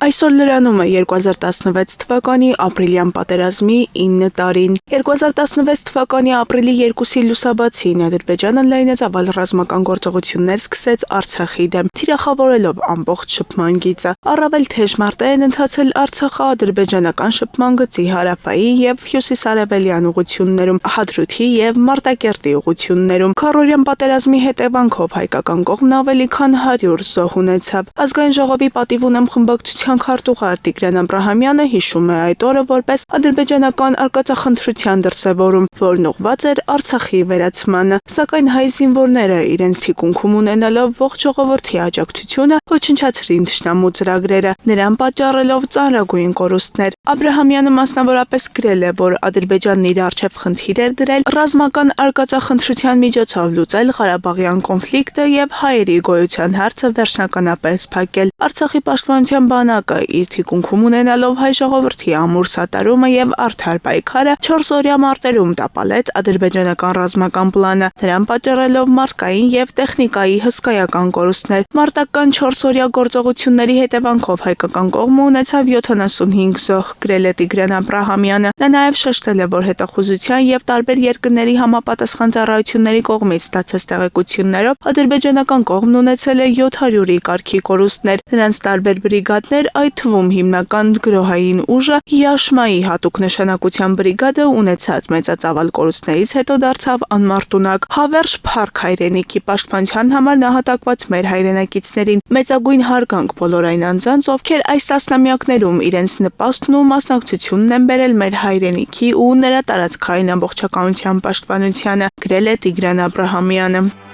Այսօր լրանում է 2016 թվականի ապրիլյան պատերազմի 9 տարին։ 2016 թվականի ապրիլի 2-ի լուսաբացին Ադրբեջանը լայնածավալ ռազմական գործողություններ սկսեց Արցախի դեմ, թիրախավորելով ամբողջ շփման գիծը։ Առավել թեժ մարտեր են ընթացել Արցախա-ադրբեջանական շփման գծի հարավային եւ հյուսիսարևելյան ուղություններում, Հադրութի եւ Մարտակերտի ուղություններում։ Քառօրյան պատերազմի հետևանքով հայկական կողմն ավելի քան 100 զոհ ունեցավ։ Ազգային ժողովի պատիվ ունեմ խմբակցության քարտուղար Տիգրան Աբրահամյանը հիշում է այդ օրը որպես ադրբեջանական արկածախնդրության դրսևորում, որն ուղղված էր Արցախի վերացմանը, սակայն հայ զինվորները իրենց թիկունքում ունենալով ողջ ժողովրդի աջակցությունը ոչնչացրին թշնամու ծրագրերը, նրան պատճառելով ծանրագույն կորուստներ։ Աբրահամյանը մասնավորապես գրել է, որ Ադրբեջանն իր առջև խնդիր էր դրել ռազմական արկածախնդրության միջոցով լուծել Ղարաբաղյան կոնֆլիկտը եւ հայերի գոյության հարցը վերջնականապես փակել։ Արցախի պաշտպանության բանակը իր թիկունքում ունենալով հայ ժողովրդի ամուր սատարումը եւ արդար պայքարը 4 օրյա մարտերում տապալեց ադրբեջանական ռազմական պլանը, նրան պատճառելով մարդկային եւ տեխնիկայի հսկայական կորուստներ։ Մարտական 4 օրյա գործողությունների հետևանքով հայկական կողմը ունեցավ 75 զոհ, գրել է Տիգրան Աբրահամյանը։ Նա նաեւ շեշտել է, որ հետախուզության եւ տարբեր երկրների համապատասխան ծառայությունների կողմից ստացած տեղեկություններով ադրբեջանական կողմն ունեցել է 700-ի կարգի կորուստներ։ Նրանց տարբեր բրիգադներ, այդ թվում հիմնական գրոհային ուժը Յաշմայի հատուկ նշանակության բրիգադը ունեցած մեծածավալ կորուստներից հետո դարձավ անմարտունակ։ Հավերժ փառք հայրենիքի պաշտպանության համար նահատակված մեր հայրենակիցներին, մեծագույն հարգանք բոլոր այն անձանց, ովքեր այս տասնամյակներում իրենց նպաստն ու մասնակցությունն են բերել մեր հայրենիքի ու նրա տարածքային ամբողջականության պաշտպանությանը, գրել է Տիգրան Աբրահամյանը։